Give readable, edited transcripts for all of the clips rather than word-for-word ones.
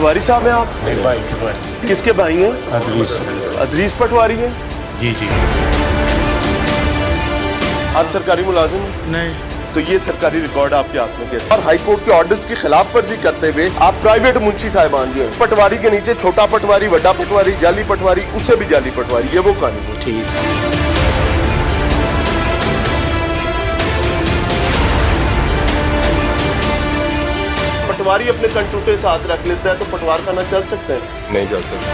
पटवारी साहब हैं आप? नहीं भाई पटवारी। किसके भाई हैं? अदरीस। अदरीस पटवारी हैं? जी जी। आप सरकारी मुलाजिम हैं? नहीं। तो ये सरकारी रिकॉर्ड आपके हाथ में कैसे? और हाई कोर्ट के ऑर्डर्स की खिलाफ वर्जी करते हुए आप प्राइवेट मुंशी साहिबान जो हैं, पटवारी के नीचे छोटा पटवारी, बड़ा पटवारी, जाली पटवारी, उससे भी जाली पटवारी, ये वो कानून है। ठीक। पटवारी अपने कंटूटे साथ रख लेता है तो पटवार खाना चल सकते हैं? नहीं चल सकता।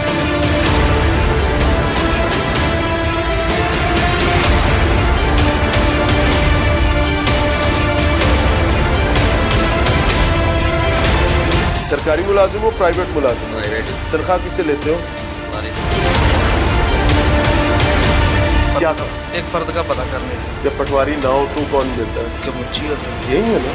सरकारी मुलाजिम हो प्राइवेट मुलाजिम? प्राइवेट। तनख्वाह किससे लेते हो? क्या एक फर्द का पता करने है। जब पटवारी ना हो तो कौन देता है? कि मुझी होता है। यही है ना?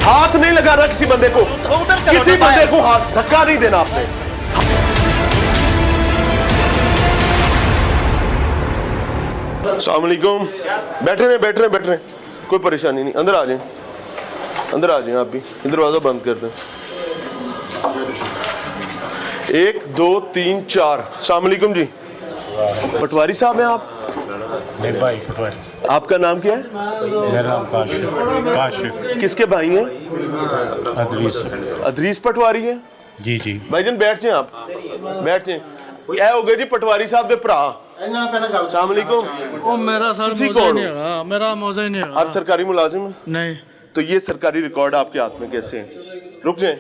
हाथ नहीं लगाना किसी बंदे को, किसी बंदे को हाथ धक्का नहीं देना आपने। अस्सलाम वालेकुम। बैठे रहे, कोई परेशानी नहीं, अंदर आ जाएं, आप भी दरवाजा बंद कर दें। 1 2 3 4। अस्सलाम वालेकुम जी। पटवारी साहब हैं आप? नहीं भाई पटवारी। आपका नाम क्या है? मेरा नाम काशिफ। किसके भाई हैं? अदरीस। अदरीस पटवारी हैं? जी जी। भाईजान बैठ जाएं, आप बैठ जाएं। ए हो गए जी पटवारी साहब दे भरा। अस्सलाम वालेकुम। ओ मेरा सर किसी मौजा कौन नहीं है, मेरा मौजा ही नहीं है। आप सरकारी मुलाजिम हैं? नहीं। तो ये सरकारी रिकॉर्ड आपके हाथ में कैसे है? रुक जाएं,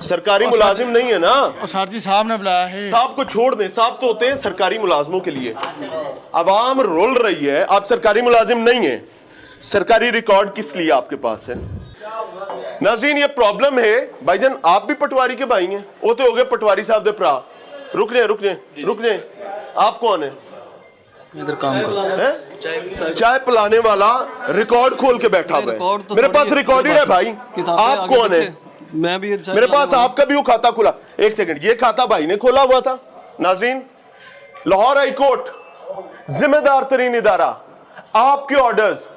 सरकारी मुलाजिम नहीं है ना? और सर जी साहब ने बुलाया है। साहब को छोड़ दें, साहब तो होते हैं सरकारी मुलाजमों के लिए। अवाम रोल रही है, आप सरकारी मुलाजिम नहीं है। सरकारी रिकॉर्ड किस लिए आपके पास है? नाज़रीन ये प्रॉब्लम है। भाईजान आप भी पटवारी के भाई हैं? वो तो हो गए पटवारी साहब दे भरा। रुक जाएं। आप कौन है? इधर काम कर। चाय पिलाने वाला रिकॉर्ड खोल के बैठा हुआ है। मेरे पास रिकॉर्डेड है भाई। आप कौन है? मैं भी मेरे पास आपका भी वो खाता खुला। एक सेकंड, ये खाता भाई ने खोला हुआ था। नाज़रीन लाहौर हाई कोर्ट जिम्मेदार तरीन इदारा, आपके ऑर्डर्स,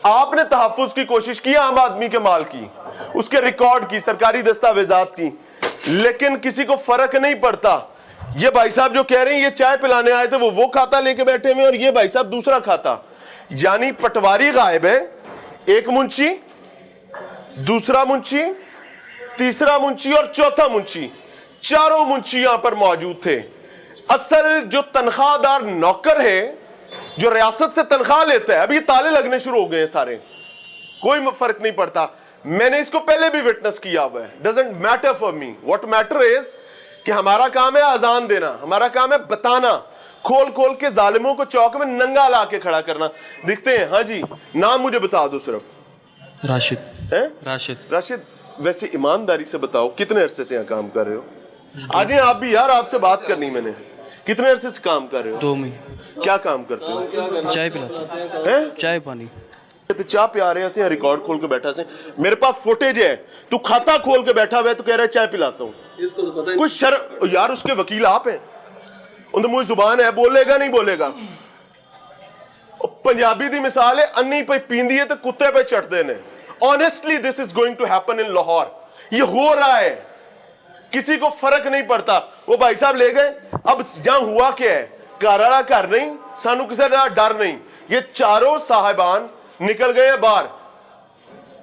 आपने तहफ्फुज की कोशिश की आम आदमी के माल की, उसके रिकॉर्ड की, सरकारी दस्तावेजात की, लेकिन किसी को फर्क नहीं पड़ता। ये भाई साहब जो कह रहे हैं ये चाय पिलाने आए थे, वो खाता लेके बैठे हुए और ये भाई साहब दूसरा खाता। यानी पटवारी गायब है, एक मुंशी, दूसरा मुंशी, तीसरा मुंशी और चौथा मुंशी, चारों मुंशी यहां पर मौजूद थे। असल जो तनख्वाहदार नौकर है, जो रियासत से तनख्वाह लेता है, अब ये ताले लगने शुरू हो गए हैं सारे, कोई फर्क नहीं पड़ता। मैंने इसको पहले भी विटनेस किया हुआ है। Doesn't matter for me, what matter is कि हमारा काम है अजान देना, हमारा काम है बताना, खोल खोल के जालिमों को चौक में नंगा ला के खड़ा करना। दिखते हैं? हाँ जी, नाम मुझे बता दो सिर्फ। राशिद है? राशिद। वैसे ईमानदारी से बताओ कितने अरसे से यहाँ काम कर रहे हो? आज आप भी यार, आपसे बात करनी मैंने। कितने अरसे से काम कर रहे हो? 2 महीने। क्या काम करते हो? चाय पिलाता हैं? चाय पानी। तो चाय पिला रहे हैं, रिकॉर्ड खोल के बैठा से, मेरे पास फुटेज है, तू खाता खोल के बैठा हुआ है तो कह रहा है चाय पिलाता हूँ। इसको तो पता ही कुछ शर्म यार, उसके वकील आप हैं, उनके मुंह जुबान है, बोलेगा नहीं बोलेगा। पंजाबी दी मिसाल है, अन्नी पे पींदी है तो कुत्ते पे चढ़ते ने। Honestly this is going to happen in Lahore. ये हो रहा है, किसी को फर्क नहीं पड़ता। वो भाई साहब ले गए, अब जहां हुआ क्या है, घर वाला घर नहीं, सानू किसी का डर नहीं। ये चारों साहिबान निकल गए बाहर।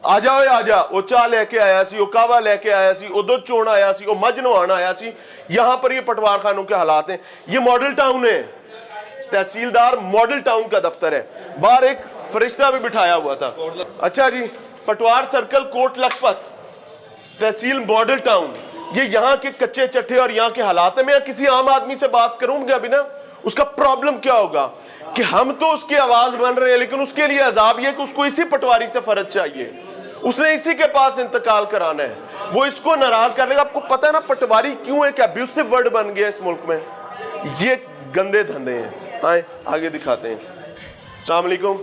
आ जाओ आ जा, वो चाह लेके आया सी, वो कावा लेके आया सी, वो दुध चोण आया सी, वो मझ नवाण आया सी। यहां पर ये पटवार खानों के हालात हैं। ये मॉडल टाउन है, तहसीलदार मॉडल टाउन का दफ्तर है। बाहर एक फरिश्ता भी बिठाया हुआ था। अच्छा जी, पटवार सर्कल, कोट लखपत, तहसील मॉडल टाउन, ये यहाँ के कच्चे चट्टे और यहाँ के हालात है। मैं किसी आम आदमी से बात करूंगा अभी ना, उसका प्रॉब्लम क्या होगा कि हम तो उसकी आवाज बन रहे हैं, लेकिन उसके लिए अजाब यह कि उसको इसी पटवारी से फर्ज चाहिए, उसने इसी के पास इंतकाल कराना है, वो इसको नाराज कर लेगा। आपको पता है ना पटवारी क्यों एक अब्यूसिव वर्ड बन गया इस मुल्क में? ये गंदे धंधे हैं। आए आगे दिखाते हैं। अस्सलाम वालेकुम।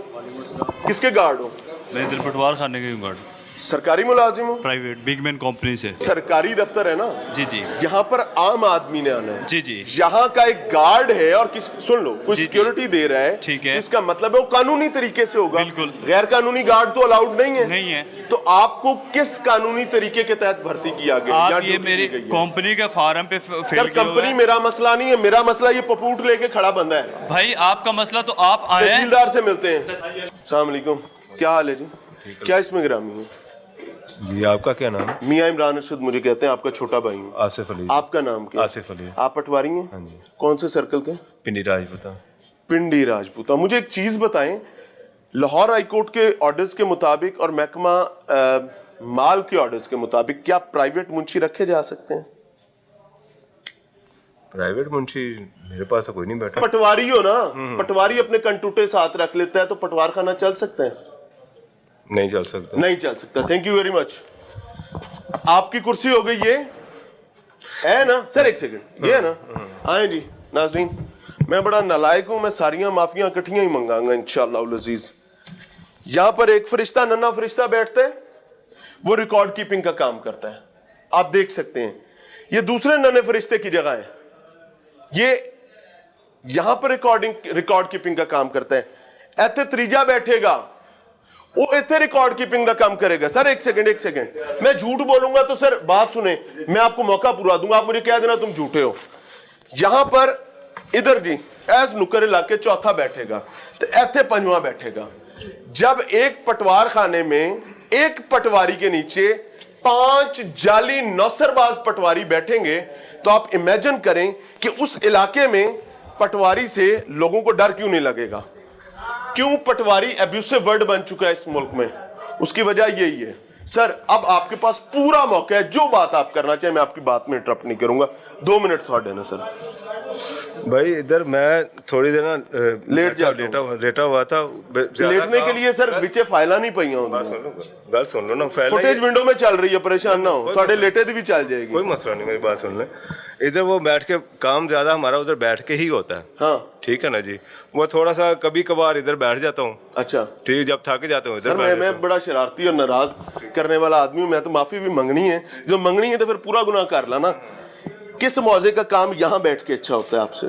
किसके गार्ड हो? मैं इधर पटवार खाने के गार्ड। सरकारी मुलाजिम हो? प्राइवेट बिगमैन कंपनी से। सरकारी दफ्तर है ना? जी जी यहाँ पर आम आदमी ने आना है। जी जी। यहाँ का एक गार्ड है और सुन लो, कोई जी, जी। सिक्योरिटी दे रहा है, ठीक है। इसका मतलब है वो कानूनी तरीके से होगा। बिल्कुल। गैर कानूनी गार्ड तो अलाउड नहीं है। नहीं है। तो आपको किस कानूनी तरीके के तहत भर्ती किया गया? आप या ये ड्यूटी मेरी दी गई है? कंपनी के फार्म पे फेल सर, कंपनी मेरा मसला नहीं है, मेरा मसला ये पपूट लेके खड़ा बंदा है। भाई आपका मसला तो आप आए। तहसीलदार से मिलते हैं। अस्सलाम वालेकुम, क्या हाल है जी? क्या इसमें गिरामी है? जी आपका क्या नाम है? मियां इमरान अरशद मुझे कहते हैं, आपका छोटा भाई हूँ। आसिफ अली। आपका नाम क्या? आसिफ अली। आप पटवारी हैं? हाँ जी। कौन से सर्कल के? पिंडी राजपूता। पिंडी राजपूता। मुझे एक चीज बताएं, लाहौर हाई कोर्ट के ऑर्डर्स के मुताबिक और महकमा माल के ऑर्डर्स के मुताबिक क्या प्राइवेट मुंशी रखे जा सकते हैं? प्राइवेट मुंशी मेरे पास तो कोई नहीं बैठा। पटवारी हो ना, पटवारी अपने कंटूटे साथ रख लेता है तो पटवार खाना चल सकते हैं? नहीं चल सकता। नहीं चल सकता। Thank you very much. आपकी कुर्सी हो गई, ये है ना सर? एक सेकंड, ये है ना? आए जी नाज़रीन, मैं बड़ा नालायक हूं, मैं सारियां माफियां इकट्ठियां ही मंगाऊंगा इंशाअल्लाह उल अजीज। यहां पर एक फरिश्ता, नन्हा फरिश्ता बैठता है, वो रिकॉर्ड कीपिंग का काम करता है, आप देख सकते हैं। ये दूसरे नन्हे फरिश्ते की जगह है, ये यहां पर रिकॉर्ड कीपिंग का काम करता है। ऐसे त्रीजा बैठेगा, वो इतने रिकॉर्ड कीपिंग का काम करेगा। सर एक सेकंड, मैं झूठ बोलूंगा तो सर बात सुने, मैं आपको मौका पूरा दूंगा, आप मुझे कह देना तुम झूठे हो। यहां पर इधर जी एज नुकर इलाके चौथा बैठेगा, तो ऐथे पंजवा बैठेगा। जब एक पटवार खाने में एक पटवारी के नीचे 5 जाली नौसरबाज पटवारी बैठेंगे, तो आप इमेजिन करें कि उस इलाके में पटवारी से लोगों को डर क्यों नहीं लगेगा? क्यों पटवारी एब्यूसिव वर्ड बन चुका है इस मुल्क में? उसकी वजह यही है। सर अब आपके पास पूरा मौका है, जो बात आप करना चाहें, मैं आपकी बात में इंटरप्ट नहीं करूंगा। 2 मिनट थोड़ा देना सर। भाई इधर मैं थोड़ी देर ना लेटा हुआ था। लेटने के लिए सर विचे फाइला नहीं पई गल सुन लो ना। फुटेज विंडो में चल रही है, परेशान ना हो, थोड़े लेटे भी चल जाएगी, कोई मसला नहीं, मेरी बात सुन ले। इधर वो बैठ के काम ज्यादा हमारा उधर बैठ के ही होता है। हाँ ठीक है ना जी। वो थोड़ा सा कभी कभार इधर बैठ जाता हूँ। अच्छा ठीक, जब थक जाता हूँ सर। मैं बड़ा शरारती और नाराज करने वाला आदमी हूँ, मैं तो माफी भी मंगनी है। जो मंगनी है तो फिर पूरा गुनाह कर ला ना। किस मौजे का काम यहाँ बैठ के अच्छा होता है आपसे?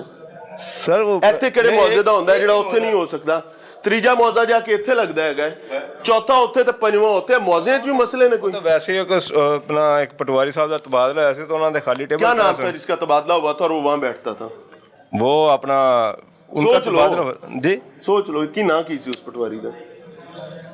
सर वो ਇੱਥੇ ਕਿਹੜੇ ਮੌਜੇ ਦਾ ਹੁੰਦਾ ਜਿਹੜਾ ਉੱਥੇ ਨਹੀਂ ਹੋ ਸਕਦਾ? ਤੀਜਾ ਮੌਜਾ ਜਾ ਕੇ ਇੱਥੇ ਲੱਗਦਾ ਹੈਗਾ, ਚੌਥਾ ਉੱਥੇ ਤੇ ਪੰਜਵਾਂ ਉੱਥੇ। ਮੌਜਿਆਂ 'ਚ ਵੀ ਮਸਲੇ ਨੇ ਕੋਈ? तो वैसे ही अपना एक पटवारी साहब का तबादला ऐसे तो उन्होंने खाली टेबल। क्या नाम था जिसका तबादला हुआ था और वो वहां बैठता था? वो अपना उनका सोच लो। तबादला जी सोच लो कि ना की सी उस पटवारी का।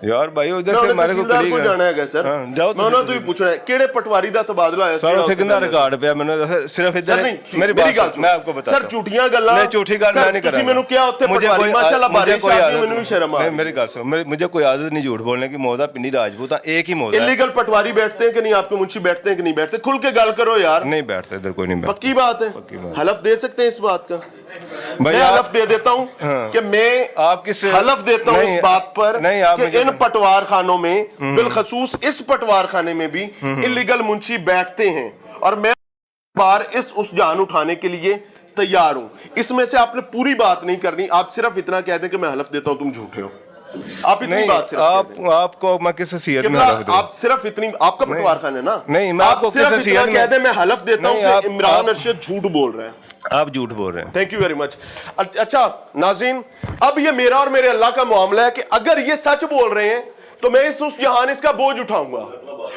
यार भाई उधर से हमारे को तहसीलदार को जाना है सर। हाँ, जाओ मैं तो ही पूछना है किहड़े पटवारी दा तबादला होया? सर उसे कितना रिकॉर्ड पे मैंने सिर्फ इधर मेरी बात मैं आपको बताता सर झूठियां गल्लां मैं झूठी गल मैं नहीं कर रहा। ਤੁਸੀਂ ਮੈਨੂੰ ਕਿਹਾ ਉੱਥੇ ਪਟਵਾਰੀ ਮਾਸ਼ਾਅੱਲਾ ਬਾਰਿਸ਼ ਆ ਗਈ, ਮੈਨੂੰ ਵੀ ਸ਼ਰਮ आ। मेरी बात सुनो, मुझे कोई आदत नहीं झूठ बोलने की। मौदा पिंडी राजपूत एक ही मौदा। इलीगल पटवारी बैठते हैं कि नहीं? आपके मुंशी बैठते हैं कि नहीं बैठते? खुल के गल करो यार। नहीं बैठते इधर कोई नहीं बैठता। पक्की बात है? हलफ दे सकते हैं इस बात का? भाई मैं हलफ दे देता हूं कि मैं आप किस हलफ देता हूं इस बात पर कि इन पटवार खानों में बिलखसूस इस पटवार खाने में भी इलीगल मुंशी बैठते हैं, और मैं बार उस जान उठाने के लिए तैयार हूं। इसमें से आपने पूरी बात नहीं करनी, आप सिर्फ इतना कह दें कि मैं हलफ देता हूं तुम झूठे हो। आप इतनी बात सिर्फ आपको मैं किस हैसियत में हलफ दूं? आप सिर्फ इतनी, आपका पटवार खाना है ना? नहीं, मैं आपको सिर्फ किस इतना हैसियत कह में दें मैं हलफ देता हूं कि इमरान अरशद झूठ बोल रहे हैं। आप झूठ बोल रहे हैं। Thank you very much. अच्छा नाज़रीन, अब ये मेरा और मेरे अल्लाह का मामला है कि अगर ये सच बोल रहे हैं तो मैं उस जहान इसका बोझ उठाऊंगा,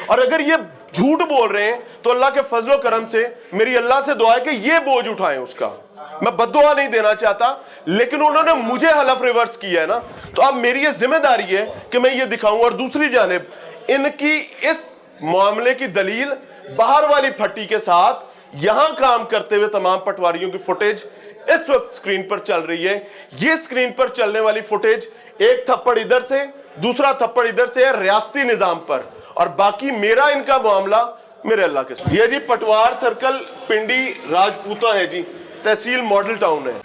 और अगर ये झूठ बोल रहे हैं तो अल्लाह के फजलो करम से मेरी अल्लाह से दुआ है कि ये बोझ उठाएं उसका। मैं बद्दुआ नहीं देना चाहता, लेकिन उन्होंने मुझे हलफ रिवर्स किया है ना, तो अब मेरी ये जिम्मेदारी है कि मैं ये दिखाऊं। और दूसरी जानिब इनकी इस मामले की दलील बाहर वाली फट्टी के साथ यहां काम करते हुए तमाम पटवारियों की फुटेज इस वक्त स्क्रीन पर चल रही है। ये स्क्रीन पर चलने वाली फुटेज, एक थप्पड़ इधर से, दूसरा थप्पड़ इधर से है रियासती निजाम पर, और बाकी मेरा इनका मामला मेरे अल्लाह के साथ। ये जी पटवार सर्कल पिंडी राजपूता है जी, तहसील मॉडल टाउन है।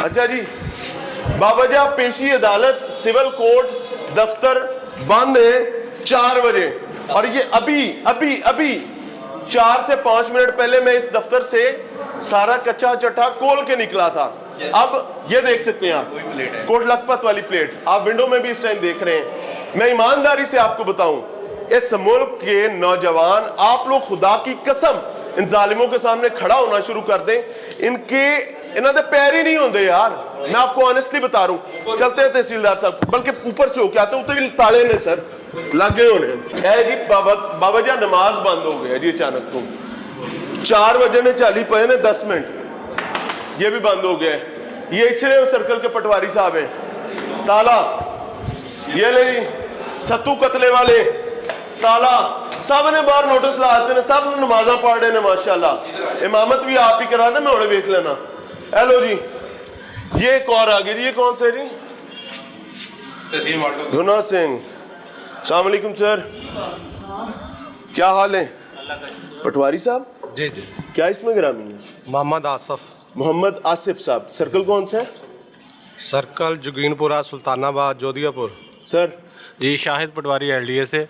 अच्छा जी, बावजह पेशी अदालत सिविल कोर्ट दफ्तर बंद है 4 बजे, और ये अभी 4 से 5 मिनट पहले मैं इस दफ्तर से सारा कच्चा चट्टा खोल के निकला था। अब ये देख सकते हैं आप कोट लखपत वाली प्लेट, आप विंडो में भी इस टाइम देख रहे हैं। मैं ईमानदारी से आपको बताऊं, इस मुल्क के नौजवान, आप लोग खुदा की कसम इन जालिमों के सामने खड़ा होना शुरू कर दें, इन्हों के पैर ही नहीं होंगे यार। मैं आपको ऑनेस्टली बता रहा हूं। चलते हैं तहसीलदार साहब, बल्कि ऊपर से होके आते हैं, उत्ते भी ताले ने सर लागे होने है जी। बाबा जी नमाज बंद हो गया जी अचानक तो, 4 बजे ने 40 पे ने 10 मिनट ये भी बंद हो गया है। ये इछरे सर्कल के पटवारी साहब हैं, ताला ये ले जी, सत्तू कतले वाले ताला, सब ने बाहर नोटिस ला देते हैं, सब नमाजा पढ़ रहे हैं माशाल्लाह। इमामत भी आप ही करा ना, मैं उन्हें देख लेना। हेलो जी, ये एक और आ गई जी, ये कौन सा है जी? धुना सिंह। अस्सलाम वालेकुम सर, क्या हाल है? पटवारी साहब जी जी, क्या इसमें ग्रामी है? मोहम्मद आसफ, मोहम्मद आसिफ साहब। सर्कल कौन सा है? सर्कल जोगीनपुरा, सुल्तानाबाद, जोधियापुर। सर जी शाहिद पटवारी एलडीए से,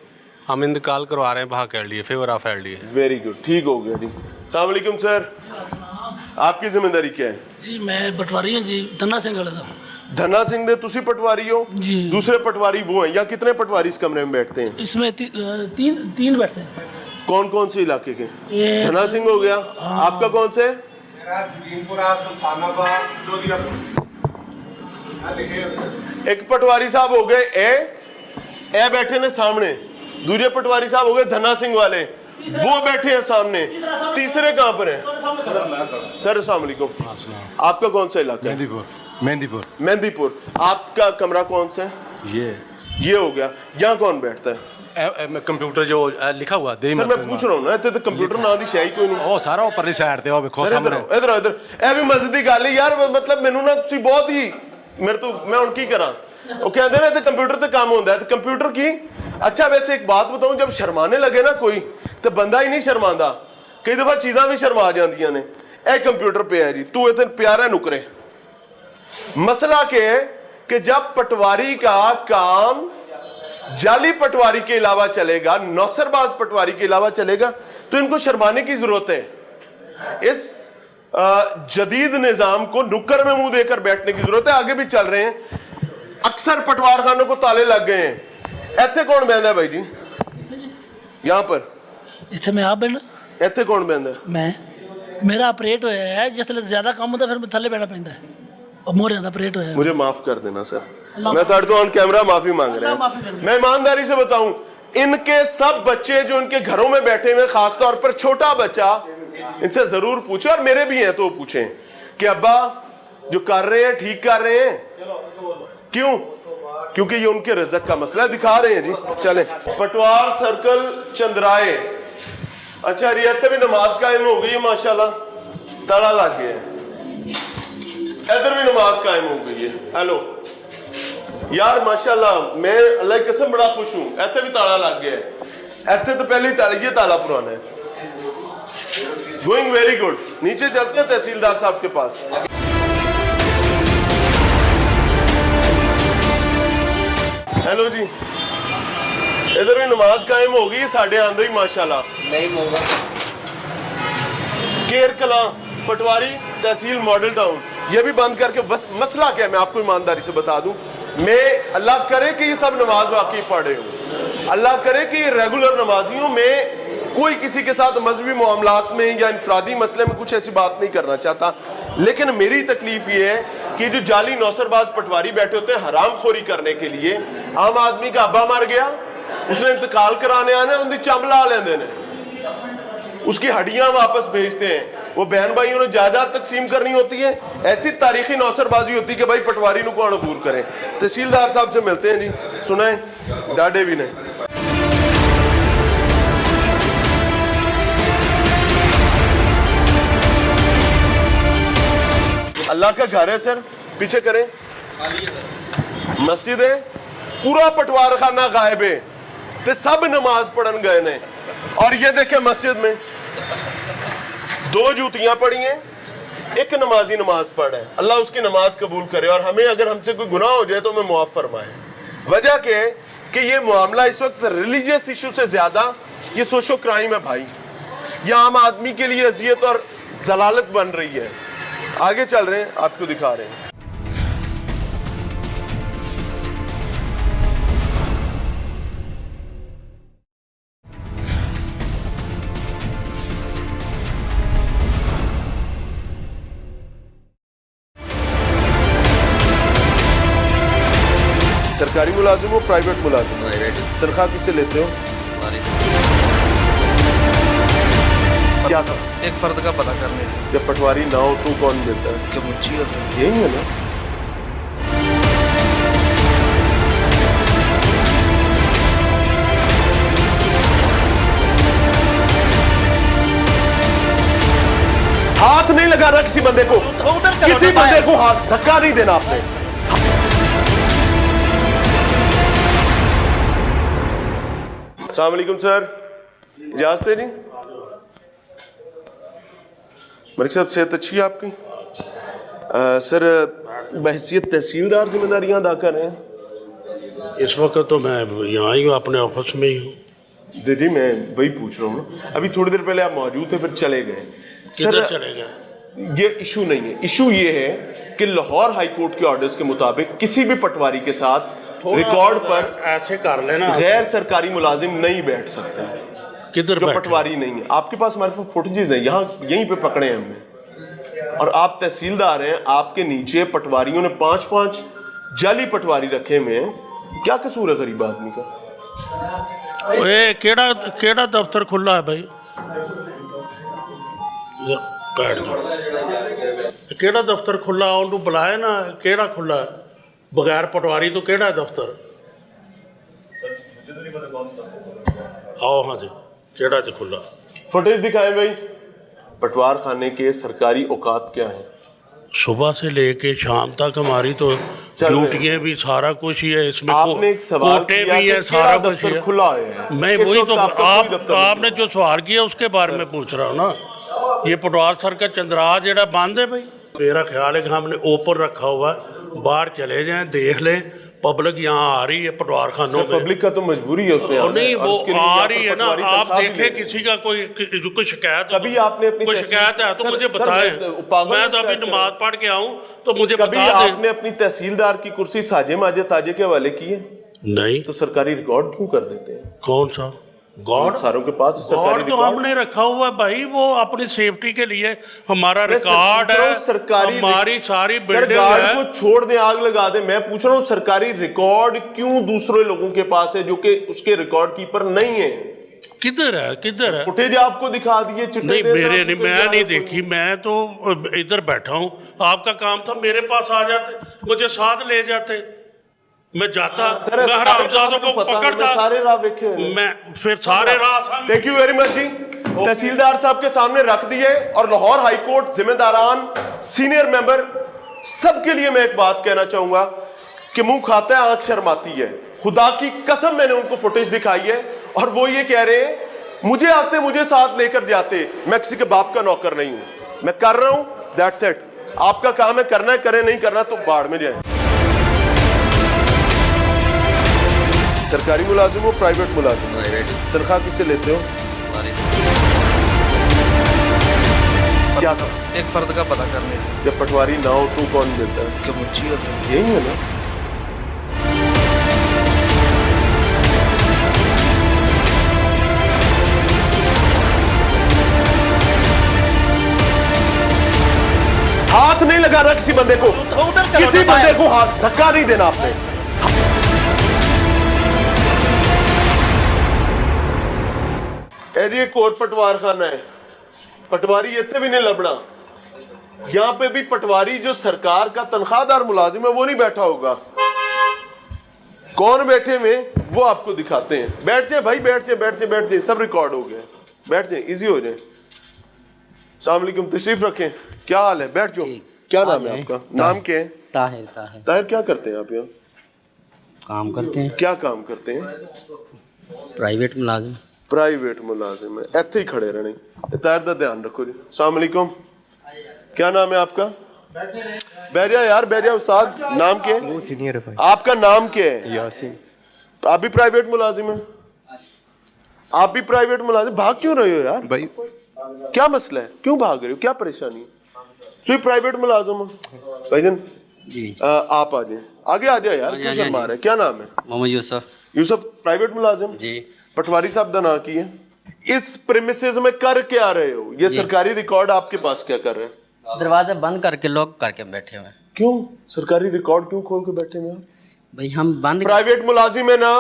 हम इंतकाल करवा रहे हैं भाग LDA, favour of LDA. Very good, ठीक हो गया जी। अस्सलाम वालेकुम सर, आपकी जिम्मेदारी क्या है? जी मैं पटवारी हूँ जी, धन्ना सिंह वाले का। धन्ना सिंह दे तुसी पटवारी हो जी। दूसरे पटवारी वो हैं, या कितने पटवारी इस कमरे में बैठते हैं? इसमें तीन बैठते हैं। कौन कौन से इलाके के? ये धन्ना सिंह हो गया, आपका कौन से? जोगीनपुरा, सुल्तानाबाद, जोधियापुर। एक पटवारी साहब हो गए ए बैठे ने सामने, दूसरे पटवारी साहब हो गए धन्ना सिंह वाले, वो बैठे हैं सामने, तीसरे कहाँ पर हैं? सर अस्सलाम वालेकुम, आपका कौन सा इलाका है? मेहंदीपुर। मेहंदीपुर। आपका कमरा कौन सा है? ये हो गया। यहाँ कौन बैठता है? कंप्यूटर जो लिखा हुआ दे, सर मैं पूछ रहा हूँ ना, इतने तो कंप्यूटर ना दी शाही कोई नहीं। ਉਹ ਸਾਰਾ ਉੱਪਰਲੀ ਸਾਈਡ ਤੇ ਉਹ ਵੇਖੋ सर इधर आओ, इधर आओ, इधर। ਇਹ ਵੀ ਮਸਜਿਦ ਦੀ ਗੱਲ ਹੈ ਯਾਰ, मतलब ਮੈਨੂੰ ਨਾ ਤੁਸੀਂ ਬਹੁਤ ਹੀ ਮੇਰੇ ਤੋਂ, मैं ਹੁਣ ਕੀ ਕਰਾਂ? ਉਹ ਕਹਿੰਦੇ ਨੇ ਤੇ ਕੰਪਿਊਟਰ ਤੇ ਕੰਮ ਹੁੰਦਾ ਹੈ, ਤੇ ਕੰਪਿਊटर की। अच्छा वैसे एक बात बताऊं, जब शर्माने लगे ना कोई तो बंदा ही नहीं शर्मांदा, कई दफा चीज़ां भी शर्मा जांदियां ने। ए कंप्यूटर पे है जी, तू इतने प्यारा नुकरे। मसला क्या है कि जब पटवारी का काम जाली पटवारी के अलावा चलेगा, नौसरबाज पटवारी के अलावा चलेगा, तो इनको शर्माने की जरूरत है। इस जदीद निजाम को नुक्कर में मुंह देकर बैठने की जरूरत है। आगे भी चल रहे हैं, अक्सर पटवार खानों को ताले लग गए हैं। ਇੱਥੇ कौन बहता है भाई जी? यहाँ पर इतने मैं आप बैठना, ਇੱਥੇ कौन बहता है? मैं मेरा ऑपरेट होया है, जिसले ज्यादा काम होता फिर थल्ले बैठना पैंदा है, और मोर ज्यादा ऑपरेट होया है। मुझे माफ कर देना सर, मैं तो ऑन कैमरा माफी मांग रहा माफी हूँ। करना। मैं ईमानदारी से बताऊं, इनके सब बच्चे जो इनके घरों में बैठे हुए, खासतौर पर छोटा बच्चा, इनसे जरूर पूछे, और मेरे भी हैं तो पूछें कि अब्बा जो कर रहे हैं ठीक कर रहे हैं? क्यों? क्योंकि ये उनके रिज़्क का मसला है। दिखा रहे हैं जी, चले। पटवार सर्कल चंद्राए। अच्छा रियाते भी नमाज कायम हो गई है माशाल्लाह, ताला लग गया है। इधर भी नमाज कायम हो गई है। हेलो यार माशाल्लाह, मैं अल्लाह की कसम बड़ा खुश हूं। इतने भी ताला लग गया है, इतने तो पहले ही ताला, ये ताला पुराना है। Going very good. नीचे चलते हैं तहसीलदार साहब के पास। हेलो जी, इधर भी नमाज कायम हो गई, साढ़े आंदे ही माशाल्लाह। नहीं होगा। केर कला पटवारी तहसील मॉडल टाउन, ये भी बंद करके मसला क्या है मैं आपको ईमानदारी से बता दूं। मैं अल्लाह करे कि ये सब नमाज वाकई पढ़े हो, अल्लाह करे कि ये रेगुलर नमाजी हो। मैं कोई किसी के साथ मजहबी मामलात में या इंफरादी मसले में कुछ ऐसी बात नहीं करना चाहता, लेकिन मेरी तकलीफ ये है कि जो जाली नौसरबाज पटवारी बैठे होते हैं हराम खोरी करने के लिए, आम आदमी का अब्बा मर गया, उसने इंतकाल कराने आने, उनकी चमला लेंदे ने, उसकी हड्डियां वापस भेजते हैं। वो बहन भाइयों ने जायदाद तकसीम करनी होती है, ऐसी तारीखी नौसरबाजी होती है कि भाई पटवारी को कौन अबूर करे। तहसीलदार साहब से मिलते हैं जी, सुनाए डाडे भी ने। अल्लाह का घर है सर, पीछे करें। मस्जिद है, पूरा पटवार खाना गायब है, ते सब नमाज पढ़न गए ने। और ये देखे मस्जिद में 2 जूतियां पड़ी हैं, एक नमाजी नमाज पढ़ है। अल्लाह उसकी नमाज कबूल करे, और हमें अगर हमसे कोई गुनाह हो जाए तो हमें मुआफ फरमाए। वजह क्या है कि ये मामला इस वक्त रिलीजियस इशू से ज्यादा ये सोशो क्राइम है भाई। ये आम आदमी के लिए अजियत और जलालत बन रही है। आगे चल रहे हैं, आपको दिखा रहे हैं। सरकारी मुलाजिम हो, प्राइवेट मुलाजिम? प्राइवेट। तनख्वाह किससे लेते हो? क्या था? एक फर्द का पता करने है। जब पटवारी ना हो तो कौन देता है? क्या मुझी होता है? यही है ना? हाथ नहीं लगाना किसी बंदे को, किसी बंदे को हाथ धक्का नहीं देना आपने। अस्सलाम वालेकुम सर, इजाजत है जी? मलिक साहब सेहत अच्छी है आपकी? सर बहैसियत तहसीलदार जिम्मेदारियां अदा कर रहे हैं? इस वक्त तो मैं यहाँ ही हूँ, अपने ऑफिस में ही हूँ। जी मैं वही पूछ रहा हूँ। अभी थोड़ी देर पहले आप मौजूद थे, फिर चले गए। किधर चले गए? ये इशू नहीं है। इशू ये है कि लाहौर हाई कोर्ट के ऑर्डर्स के मुताबिक किसी भी पटवारी के साथ रिकॉर्ड पर ऐसे कर लेना, गैर सरकारी मुलाजिम नहीं बैठ सकते किधर जो बैठे? पटवारी नहीं है। आपके पास हमारे पास फुटेजेस हैं, यहाँ यहीं पे पकड़े हैं हमने। और आप तहसीलदार हैं, आपके नीचे पटवारियों ने 5-5 जाली पटवारी रखे हुए हैं। क्या कसूर है गरीब आदमी का? ओए केड़ा दफ्तर खुला है भाई? बैठ जाओ। केड़ा दफ्तर खुला? उन्होंने बुलाया ना, केड़ा खुला है? बगैर पटवारी तो केड़ा दफ्तर? आओ हाँ जी, केड़ा जी खुला? फुटेज दिखाएं भाई। पटवार खाने के सरकारी औकात क्या है? सुबह से लेके शाम तक हमारी तो ड्यूटियाँ भी सारा कुछ ही है इसमें। आपने एक सवाल कोटे किया भी है, कि सारा केड़ा कुछ ही दफ्तर है। खुला है। मैं इस वही वक्त तो आपका कोई दफ्तर नहीं आपने जो सवाल किया उसके बारे में पूछ रहा हूँ ना। ये पटवार सर का चंद्राज जेड़ा बंद है भाई। मेरा ख्याल है कि हमने ओपन रखा हुआ है, बाहर चले जाएं, देख लें। पब्लिक यहाँ आ रही है पटवार खानों में। पब्लिक का तो मजबूरी है उससे आना। नहीं, और वो उसके लिए आ यहाँ रही पर है ना। पटवारी आप तनख्वाह भी देखें ले रहे हैं। किसी का कोई शिकायत कभी आपने अपनी कोई शिकायत है तो सर- मुझे सर, बताएं। पागल मैं तो अभी शिकायत नमाज पढ़ के आऊँ तो मुझे कभी बता दें। आपने अपनी तहसीलदार की कुर्सी साजे माजे ताजे के हवाले की है? नहीं। तो सरकारी रिकॉर्ड क्यों कर देते हैं? कौन सा गॉड? सारों के पास सरकारी गॉड तो रिकॉर्ड हमने रखा हुआ है भाई, वो अपनी सेफ्टी के लिए हमारा मैं रिकॉर्ड पूछ रहा है। हूं, सरकारी हमारी सारी सर बिल्डिंग गार्ड है। को छोड़ दे, आग लगा दे। मैं पूछ रहा हूँ सरकारी रिकॉर्ड क्यों दूसरे लोगों के पास है जो कि उसके रिकॉर्ड कीपर नहीं है? किधर है? किधर है? फुटेज आपको दिखा दिए चिट्टे नहीं दे मेरे रहा, नहीं, तो मैं कोई नहीं कोई- देखी। मैं तो इधर बैठा हूँ। आपका काम था मेरे पास आ जाते, मुझे साथ ले जाते, मैं जाता। सर, मैं सारे हरामजादों राह को पता है, पकड़ता। मैं सारे राह देखे हैं। मैं फिर सारे राह thank you very much ji. तहसीलदार साहब के सामने रख दिए। और लाहौर हाई कोर्ट जिम्मेदारान, सीनियर मेंबर, सबके लिए मैं एक बात कहना चाहूंगा कि मुंह खाता है आंख शर्माती है। खुदा की कसम मैंने उनको फुटेज दिखाई है और वो ये कह रहे हैं मुझे आते, मुझे साथ लेकर जाते, मैं किसी के बाप का नौकर नहीं हूं, मैं कर रहा हूं, दैट्स इट। आपका काम है, करना है करें, नहीं करना तो बाढ़ में जाए। सरकारी मुलाजिम हो, प्राइवेट मुलाजिम? प्राइवेट। तनख्वाह किससे लेते हो? क्या था? एक फर्द का पता करने है। जब पटवारी ना हो तो कौन देता है? क्या मुझी होता है? यही है ना? हाथ नहीं लगाना किसी बंदे को, किसी बंदे को हाथ धक्का नहीं देना आपने। एक और पटवार खाना है, पटवारी इतने भी नहीं लबड़ा। यहां पे भी पटवारी जो सरकार का तनख्वाहदार मुलाजिम है वो नहीं बैठा होगा। कौन बैठे हुए वो आपको दिखाते हैं। बैठ जाए भाई, बैठ जाए, बैठ जाए, बैठ जाए, सब रिकॉर्ड हो गए। बैठ जाए, इजी हो जाए। अस्सलाम वालेकुम, तशरीफ रखें। क्या हाल है? बैठ जाओ। क्या नाम है आपका? नाम क्या है? ताहिर। ताहिर। ताहिर, क्या करते हैं आप यहाँ? काम करते हैं। क्या काम करते हैं? प्राइवेट मुलाजिम। प्राइवेट मुलाजिम है। ਇੱਥੇ ही खड़े रहने। ताहिर का ध्यान रखो जी। अस्सलाम वालेकुम, क्या नाम है आपका? बैरिया यार, बैरिया उस्ताद। नाम क्या है? सीनियर है भाई। आपका नाम क्या है? यासीन। आप भी प्राइवेट मुलाजिम हैं? आप भी प्राइवेट मुलाजिम? भाग क्यों रहे हो यार? भाई क्या मसला है? क्यों भाग रहे हो? क्या परेशानी? तो ये प्राइवेट मुलाजिम हो भाईजान, जी आप आ जाए, आगे आ जाए यार, क्यों शर्मा रहे? क्या नाम है? मोहम्मद यूसुफ यूसुफ, प्राइवेट मुलाजिम जी। पटवारी साहब दा ना की है। इस प्रेमिसेस में कर क्या रहे हो? ये सरकारी रिकॉर्ड आपके पास क्या कर रहे हैं? दरवाजा बंद करके लॉक करके बैठे हुए हैं। क्यों सरकारी रिकॉर्ड क्यों खोल के बैठे हुए? भाई हम बंद प्राइवेट मुलाजिम है ना,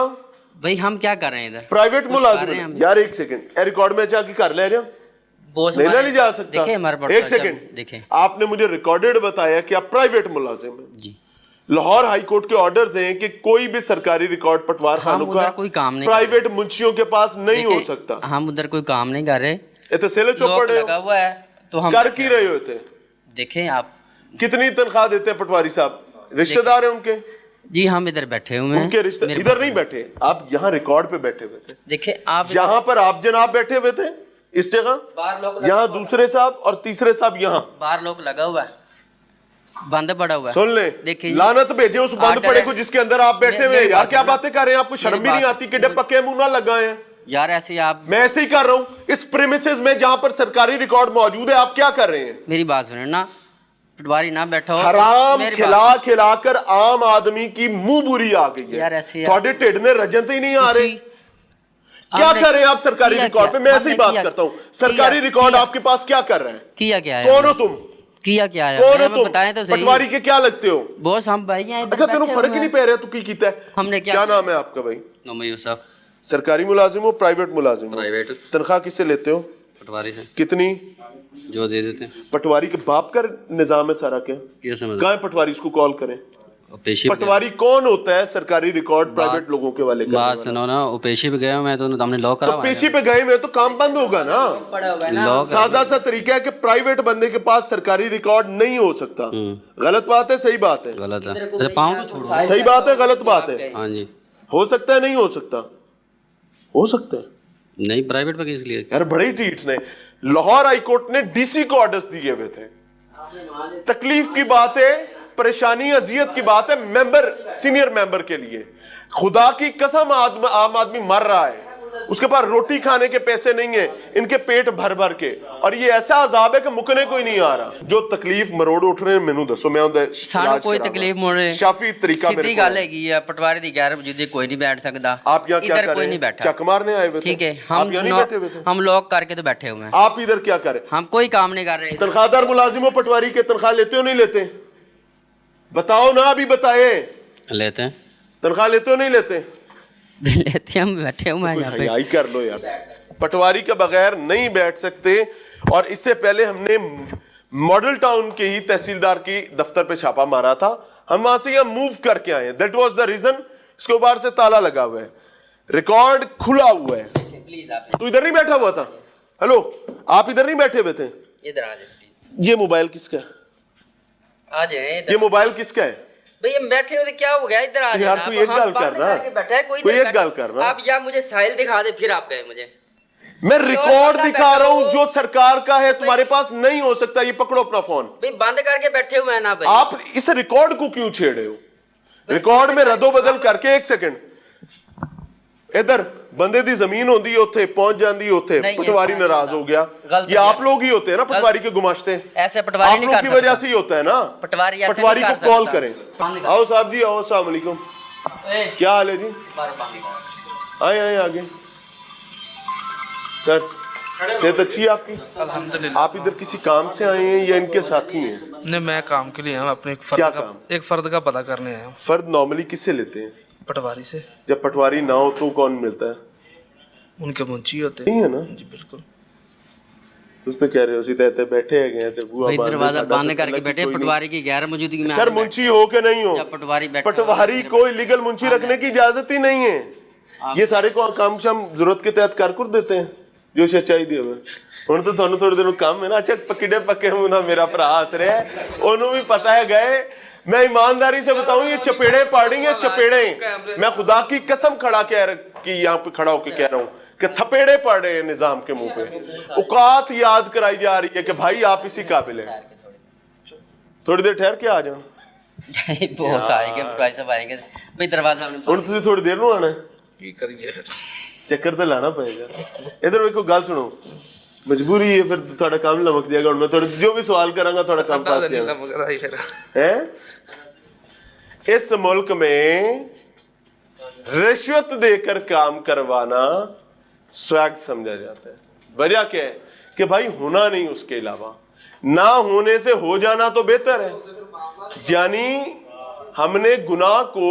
भाई हम क्या कर रहे हैं इधर? प्राइवेट कुछ मुलाजिम कर रहे हैं है। हम। यार एक सेकंड, रिकॉर्ड में जाके कर ले जा, बॉस लेना हमारे- नहीं जा सकता। देखिए हमारे एक पटवारी साहब, सेकंड, देखिए आपने मुझे रिकॉर्डेड बताया कि आप प्राइवेट मुलाजिम हैं। जी। लाहौर हाई कोर्ट के ऑर्डर्स हैं कि कोई भी सरकारी रिकॉर्ड पटवार खानों उधर का कोई काम नहीं प्राइवेट मुंशियों के पास नहीं हो देखिए, सकता। हम उधर कोई काम नहीं कर रहे, ये तो सेले लॉक चौपड़े लगा हुआ है तो हम कर की रहे होते। देखें आप। कितनी तनख्वाह देते हैं पटवारी साहब? रिश्तेदार हैं उनके? जी हम इधर बैठे हुए हैं। उनके रिश्ते मेरे इधर पास- नहीं बैठे, आप यहाँ रिकॉर्ड पे बैठे हुए थे। देखिए आप यहाँ पर आप जनाब बैठे हुए थे इस जगह, बाहर लोग लगा यहाँ हुआ है। दूसरे साहब और तीसरे साहब यहाँ। बाहर लोग लगा हुआ है, बंद पड़ा हुआ है। सुन ले, देखिए लानत भेजे उस बंद आर्डर पड़े है। को जिसके अंदर आप बैठे हुए हैं। मेरी यार बात क्या सुनो। बातें कर रहे हैं? आपको शर्म भी नहीं बात- आती कि डे पक्के मुंह ना लगाए हैं? यार ऐसे आप मैं ऐसे ही कर रहा हूँ इस प्रेमिसेस में जहां पर सरकारी रिकॉर्ड मौजूद है। आप क्या कर रहे हैं? मेरी बात सुनो ना, पटवारी ना बैठा हो। हराम मेरी खिला बात- खिला कर आम आदमी की मुंह बुरी आ गई है। यार ऐसे थोड़े ढिड में रजंत ही नहीं आ रहे। क्या आपने कर रहे हैं आप सरकारी किया रिकॉर्ड पे? क्या? मैं ऐसे ही आपने बात किया- करता हूँ। सरकारी किया- रिकॉर्ड किया- आपके पास क्या कर रहे हैं? किया क्या है? कौन हो तुम? किया क्या है? कौन हो हमें तुम? बताएं तो सही। पटवारी के क्या लगते हो? बॉस हम भाई हैं इधर अच्छा तेनों बैठे फर्क हुए ही नहीं हैं। पै रहा तू की कीता है? हमने क्या क्या किया? नाम है आपका भाई? मोहम्मद यूसुफ। सरकारी मुलाजिम हो प्राइवेट मुलाजिम हो? प्राइवेट। तनख्वाह किससे लेते हो? पटवारी से कितनी? जो दे देते हैं। पटवारी के बाप का निजाम है सारा क्या? क्या समझ कहाँ है पटवारी? इसको कॉल करें। पेशी पटवारी कौन होता है? सरकारी रिकॉर्ड प्राइवेट लोगों के वाले करने बात वाला। सुनो ना, वो पेशी पे गया मैं तो हमने लॉक करा तो पेशी पे गए में तो काम बंद होगा ना। लॉक सादा सा तरीका है कि प्राइवेट बंदे के पास सरकारी रिकॉर्ड नहीं हो सकता। गलत बात है? सही बात है? गलत है। अच्छा पाँव तो छोड़ो। सही बात है? गलत बात है? हाँ जी। हो सकता है? नहीं हो सकता? हो सकता है नहीं प्राइवेट पे किस लिए? यार। बड़े टीट ने लाहौर हाई कोर्ट ने डीसी को ऑर्डर्स दिए हुए थे। तकलीफ की बात है, परेशानी अजियत की बात है मेंबर, सीनियर मेंबर के लिए। खुदा की कसम आम आदमी मर रहा है, उसके पास रोटी खाने के पैसे नहीं है, इनके पेट भर भर के, और ये ऐसा अजाब है कि मुकने कोई नहीं आ रहा। जो तकलीफ मरोड़ उठ रहे हैं मैनू दसो, मैं उनदा सानू इलाज कोई करांगा। तकलीफ मोड़े शाफी तरीका मेरे सीधी को गल है। हैगी है, पटवारी दी गैर मौजूदगी कोई नहीं बैठ सकता। आप यहाँ क्या इधर कर कोई रहे नहीं हैं? बैठा। चक मारने आए हुए थे? ठीक है, आप यहाँ नहीं बैठे हुए थे? हम लॉक करके तो बैठे हुए हैं। आप इधर क्या करें? हम कोई काम नहीं कर रहे इधर। तनख्वाहदार मुलाजिमों पटवारी के तनख्वाह लेते हो नहीं लेते? बताओ ना, अभी बताए। लेते हैं। तनख्वाह लेते हो नहीं लेते? लेते हैं, हम बैठे हुए हैं यहाँ पे। हयाई कर लो यार। पटवारी के बगैर नहीं बैठ सकते। और इससे पहले हमने मॉडल टाउन के ही तहसीलदार की दफ्तर पे छापा मारा था। हम वहां से यहाँ मूव करके आए हैं। That was the reason. इसके ऊपर से ताला लगा हुआ है, रिकॉर्ड खुला हुआ है। प्लीज आप तू इधर नहीं बैठा हुआ था? हेलो, आप इधर नहीं बैठे हुए थे? इधर आ जाए प्लीज। ये मोबाइल किसका है? आ जाए ये मोबाइल किसका है? भाई हम बैठे हो तो क्या हो गया? इधर आ जाए। यार, तू एक गल कर रहा। बैठा है कोई कोई इधर एक बैठा। गल कर रहा। आप या मुझे साहिल दिखा दे, फिर आप गए मुझे। मैं रिकॉर्ड बंदा दिखा रहा हूं बैठा जो सरकार का है, तुम्हारे पास नहीं हो सकता। ये पकड़ो अपना फोन। भाई बंद करके बैठे हुए हैं ना भाई। आप इस रिकॉर्ड को क्यों छेड़े हो? रिकॉर्ड में रद्दो बदल करके, एक सेकंड, इधर बंदे दी जमीन होंदी उत्थे पहुंच जाती, उत्थे नहीं, पटवारी इस नाराज हो गया। गलत ये आप लोग ही होते हैं ना पटवारी के गुमाश्ते। ऐसे पटवारी आप नहीं लोग कर की सकता। वजह से ही होता है ना। पटवारी ऐसे पटवारी नहीं को कर कॉल सकता। करें। आओ साहब जी, आओ, अस्सलाम वालेकुम। क्या हाल है जी? आए आए आगे। सर, सेहत अच्छी है आपकी? अल्हम्दुलिल्लाह। आप इधर किसी काम से आए हैं या इनके साथी हैं? नहीं, मैं काम के लिए आया हूँ, अपने क्या काम? एक फर्द का पता करने आया हूँ। फर्द नॉर्मली किससे लेते हैं? पटवारी से। जब पटवारी ना हो तो कौन मिलता है? उनके मुंशी होते हैं। नहीं है ना? जी बिल्कुल। तुस तो कह रहे हो सीधे ते बैठे हैं ते बुआ भाई बांध दरवाजा साडा बंद तो करके लगी बैठे, कोई नहीं। पटवारी की गैर मौजूदगी में। सर, मुंशी हो के नहीं हो, जब पटवारी बैठा पटवारी को लीगल मुंशी रखने की इजाजत ही नहीं है। ये सारे को काम शाम जरूरत के तहत कर देते हैं जो सच्चाई दी हुए। ਹੁਣ तो ਤੁਹਾਨੂੰ थोड़ी देर काम है ना। अच्छा पकिड़े पक्के मुंह ना मेरा भरा हस रहा है, ओनू भी पता है गए। मैं ईमानदारी से बताऊं, ये चपेड़े पाड़ी है, चपेड़े। मैं खुदा की कसम खड़ा कह कि यहाँ पे खड़ा होकर कह रहा हूँ कि थपेड़े पड़ रहे हैं निजाम के मुंह पे। औकात याद कराई जा रही है कि भाई आप इसी काबिल हैं। थोड़ी देर ठहर के आ जाओ। बॉस आएंगे, पटवारी साहब आएंगे। भाई दरवाजा हमने ਹੁਣ ਤੁਸੀਂ ਥੋੜੀ ਦੇਰ ਨੂੰ ਆਣਾ की करिए फिर? ਚੱਕਰ ਤੇ ਲਾਣਾ ਪਏਗਾ। ਇਧਰ ਵੇਖੋ, ਗੱਲ ਸੁਣੋ। ਮਜਬੂਰੀ ਹੈ, ਫਿਰ ਤੁਹਾਡਾ ਕੰਮ ਲਮਕ ਜਾਏਗਾ। ਹੁਣ ਮੈਂ ਤੁਹਾਡੇ ਜੋ ਵੀ ਸਵਾਲ ਕਰਾਂਗਾ ਤੁਹਾਡਾ ਕੰਮ ਪਾਸ नहीं किया लमक रहा ही फिर है। इस मुल्क में रिश्वत देकर काम करवाना स्वैग समझा जाता है। वजह क्या है कि भाई होना नहीं, उसके अलावा ना होने से हो जाना तो बेहतर है। यानी हमने गुनाह को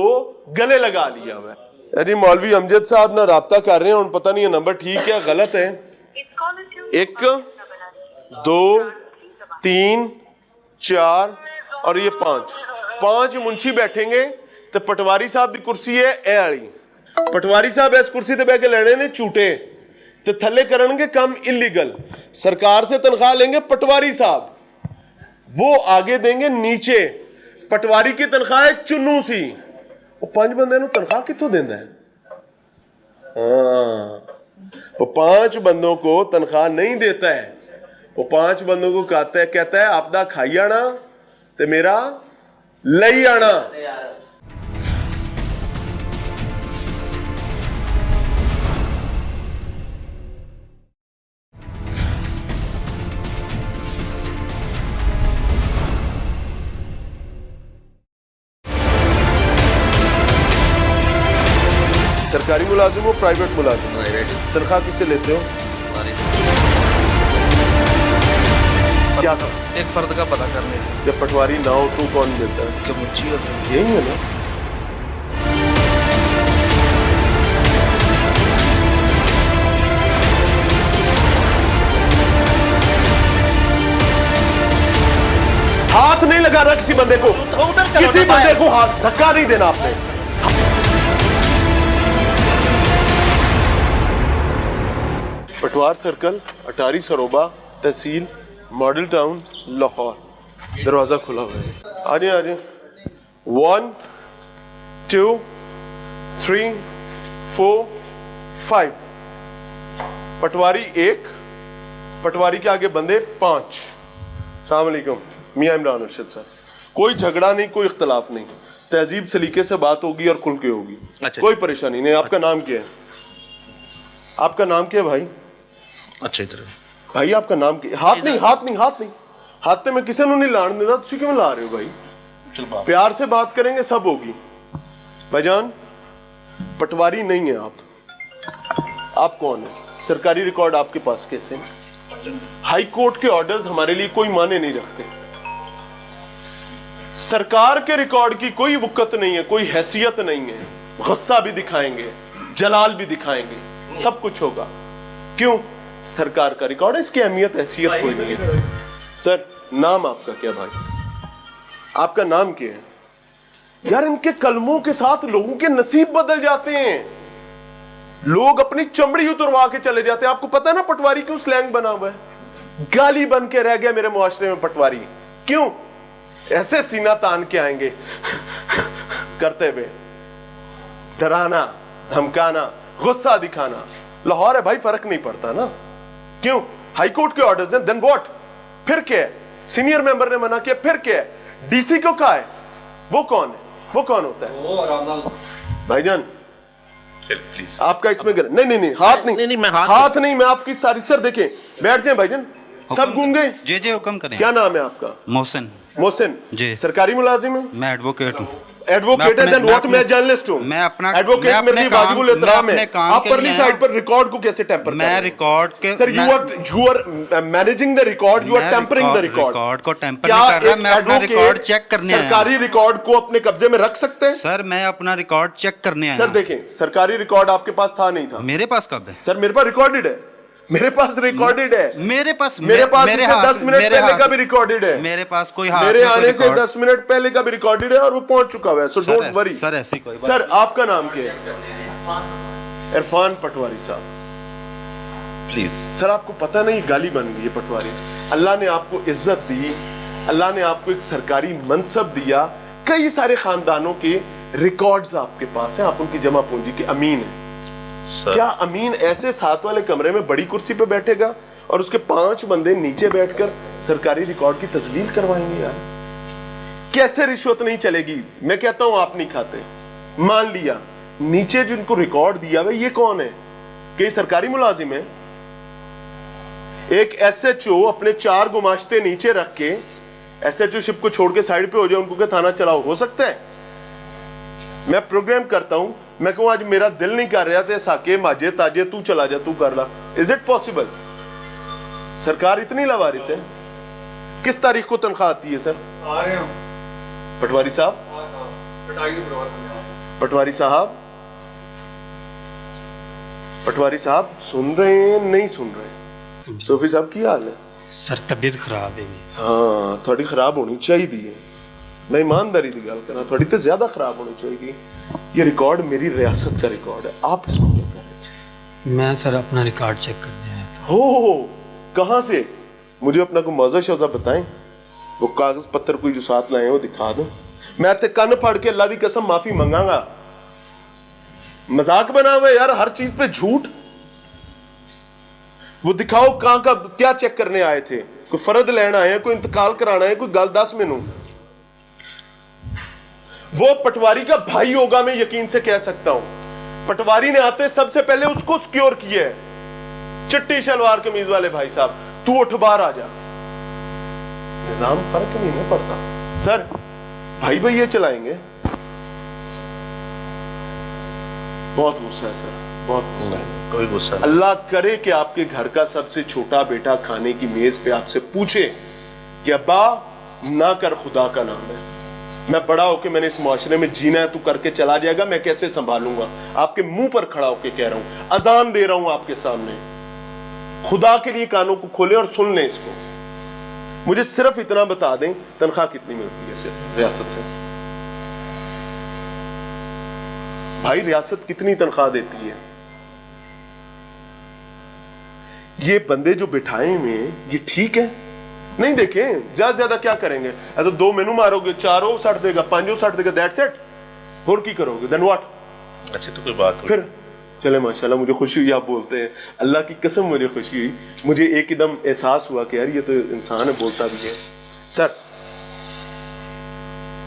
गले लगा लिया हुआ है। अरे मौलवी अमजद साहब ना राब्ता कर रहे हैं, उन पता नहीं ये नंबर ठीक है गलत है। 1 2 3 4 और ये 5 मुंशी बैठेंगे तो पटवारी साहब की कुर्सी है ए वाली। पटवारी साहब इस कुर्सी ते बैठ के लड़े ने झूठे ते थले करनगे काम इलीगल। सरकार से तनख्वाह लेंगे पटवारी साहब, वो आगे देंगे नीचे। पटवारी की तनख्वाह है चुन्नू सी, वो 5 बंदे नु तनख्वाह कितों देंदा है? वो 5 बंदों को तनख्वाह नहीं देता है। वो 5 बंदों को कहता है आपदा खाई आना ते मेरा लई आना। सरकारी मुलाजिम हो प्राइवेट मुलाजिम? तनख्वाह किससे लेते हो? क्या एक फर्द का पता करने हैं जब पटवारी ना हो तो कौन देता है? कि मुंशी होते हैं। यही है ना। हाथ नहीं लगा रहा किसी बंदे को, किसी बंदे को हाथ धक्का नहीं देना आपने। पटवार सर्कल, अटारी सरोबा, तहसील मॉडल टाउन, लाहौर। दरवाजा खुला हुआ है, आ जाए 1 2 3 4 5। पटवारी 1, पटवारी के आगे बंदे 5। अस्सलाम वालेकुम, मियां इमरान अरशद सर। कोई झगड़ा नहीं, कोई इख्तलाफ नहीं, तहजीब सलीके से बात होगी और खुल के होगी। अच्छा, कोई परेशानी नहीं। आपका नाम क्या है? आपका नाम क्या है भाई? ਅੱਛਾ ਇਧਰ भाई आपका नाम क्या? हाथ नहीं, हाथ नहीं, हाथ नहीं, हाथ तो मैं किसी को नहीं लाने देता। तुम क्यों ला रहे हो भाई? प्यार से बात करेंगे सब होगी। भाईजान पटवारी नहीं है आप कौन है? सरकारी रिकॉर्ड आपके पास कैसे हैं? हाई कोर्ट के ऑर्डर्स हमारे लिए कोई माने नहीं रखते। सरकार के रिकॉर्ड की कोई वक़्त नहीं है, कोई हैसियत नहीं है। गुस्सा भी दिखाएंगे, जलाल भी दिखाएंगे, सब कुछ होगा। क्यों? सरकार का रिकॉर्ड है, इसकी अहमियत हैसियत कोई नहीं है। सर नाम आपका क्या भाई? आपका नाम क्या है? यार इनके कलमों के साथ लोगों के नसीब बदल जाते हैं, लोग अपनी चमड़ी उतरवा के चले जाते हैं। आपको पता है ना पटवारी क्यों स्लैंग बना हुआ है? गाली बन के रह गया मेरे मुआशरे में पटवारी। क्यों? ऐसे सीना तान के आएंगे करते हुए, डराना, धमकाना, गुस्सा दिखाना। लाहौर है भाई, फर्क नहीं पड़ता ना। क्यों? हाई कोर्ट के ऑर्डर्स हैं, देन व्हाट? फिर क्या है? सीनियर मेंबर ने मना किया, फिर क्या है? डीसी को कहा है, वो कौन है? वो कौन होता है? भाईजान प्लीज आपका इसमें नहीं नहीं नहीं हाथ नहीं, नहीं, मैं हाथ नहीं, मैं आपकी सारी सर देखें, बैठ जाए भाईजान। सब गूंग गए? जी जी हुक्म करें। क्या नाम है आपका? मोहसिन। मोहसिन जी। सरकारी मुलाजिम है? मैं एडवोकेट हूँ। एडवोकेट है, देन व्हाट? मैं जर्नलिस्ट हूँ। मैं अपना एडवोकेट मेरे लिए वाजिबुल एहतराम है। आप परली लिए साइड पर रिकॉर्ड को कैसे टेम्पर कर रहे मैं हैं? रिकॉर्ड के sir you are managing the record, you are tampering the record. Record को टेम्पर नहीं कर रहा, मैं अपना रिकॉर्ड चेक करने आया हूं। सरकारी रिकॉर्ड को अपने कब्जे में रख सकते हैं? सर मैं अपना रिकॉर्ड चेक करने आया सर हूं। देखें, सरकारी रिकॉर्ड आपके पास था नहीं था? मेरे पास कब है? सर मेरे पास रिकॉर्डेड है, मेरे पास रिकॉर्डेड है। मेरे पास मेरे पास 10 मिनट पहले का भी रिकॉर्डेड है। मेरे पास कोई हाथ मेरे में कोई आने से रिकॉर्ड- 10 मिनट पहले का भी रिकॉर्डेड है और वो पहुंच चुका हुआ है। सो डोंट वरी सर ऐसी कोई बात सर आपका नाम क्या है? इरफान पटवारी साहब। प्लीज सर आपको पता नहीं गाली बन गई है पटवारी। अल्लाह ने आपको इज्जत दी, अल्लाह ने आपको एक सरकारी मनसब दिया, कई सारे खानदानों के रिकॉर्ड्स आपके पास हैं, आप उनकी जमा पूंजी के अमीन हैं। क्या अमीन ऐसे 7 वाले कमरे में बड़ी कुर्सी पे बैठेगा और उसके 5 बंदे नीचे बैठकर सरकारी रिकॉर्ड की तस्लील करवाएंगे? यार कैसे रिश्वत नहीं चलेगी? मैं कहता हूं आप नहीं खाते, मान लिया नीचे जिनको रिकॉर्ड दिया हुआ ये कौन है? कि सरकारी मुलाजिम है? एक SHO अपने 4 गुमाश्ते नीचे रख के SHO शिप को छोड़ के साइड पे हो जाए, उनको क्या थाना चलाओ? हो सकता है? मैं प्रोग्राम करता हूं, मैं कहूं आज मेरा दिल नहीं कर रहा थे साके माजे ताजे तू चला जा, तू कर ला। Is it possible? सरकार इतनी लावारिस है? किस तारीख को तनख्वाह आती है सर? आ रहे हैं पटवारी साहब, पटवारी साहब, पटवारी साहब सुन रहे हैं नहीं सुन रहे? सोफी साहब की हाल है? सर तबीयत खराब है। हाँ थोड़ी खराब होनी चाहिए, मैं ईमानदारी की गल करा, थोड़ी तो ज्यादा खराब होनी चाहिए। ये रिकॉर्ड मेरी रियासत का रिकॉर्ड है, आप इसको क्या कर रहे हैं? मैं सर अपना रिकॉर्ड चेक करने आया था। हो कहाँ से? मुझे अपना कोई मौजा शौजा बताएं, वो कागज पत्तर कोई जो साथ लाए वो दिखा दो। मैं ते कन फाड़ के अल्लाह की कसम माफी मांगांगा। मजाक बना हुआ यार, हर चीज पे झूठ। वो दिखाओ कहां का क्या चेक करने आए थे? कोई फर्द लेना है, कोई इंतकाल कराना है, कोई गल दस मैनू। वो पटवारी का भाई होगा, मैं यकीन से कह सकता हूं। पटवारी ने आते सबसे पहले उसको सिक्योर किया है। चिट्टी शलवार कमीज वाले भाई साहब, तू उठ बाहर आ जा। निजाम फर्क नहीं ना पड़ता सर, भाई भैया चलाएंगे। बहुत गुस्सा है सर, बहुत गुस्सा है। कोई गुस्सा नहीं। अल्लाह करे कि आपके घर का सबसे छोटा बेटा खाने की मेज पे आपसे पूछे कि अब्बा ना कर, खुदा का नाम है, मैं बड़ा होके मैंने इस मुआशरे में जीना है, तू करके चला जाएगा, मैं कैसे संभालूंगा? आपके मुंह पर खड़ा होके कह रहा हूं, अजान दे रहा हूं आपके सामने, खुदा के लिए कानों को खोलें और सुन लें इसको। मुझे सिर्फ इतना बता दें, तनख्वाह कितनी मिलती है सिर्फ रियासत से? भाई रियासत कितनी तनख्वाह देती है? ये बंदे जो बिठाए हुए हैं ये ठीक है? नहीं देखें, ज्यादा ज्यादा क्या करेंगे? तो 2 मेनू मारोगे, 4 सट देगा, 5 सट देगा, दैट्स इट। और की करोगे? Then what? ऐसी तो कोई बात नहीं। फिर चले माशाल्लाह, मुझे खुशी हुई आप बोलते हैं, अल्लाह की कसम मुझे खुशी हुई। मुझे एकदम एहसास हुआ कि यार ये तो इंसान है, बोलता भी है। सर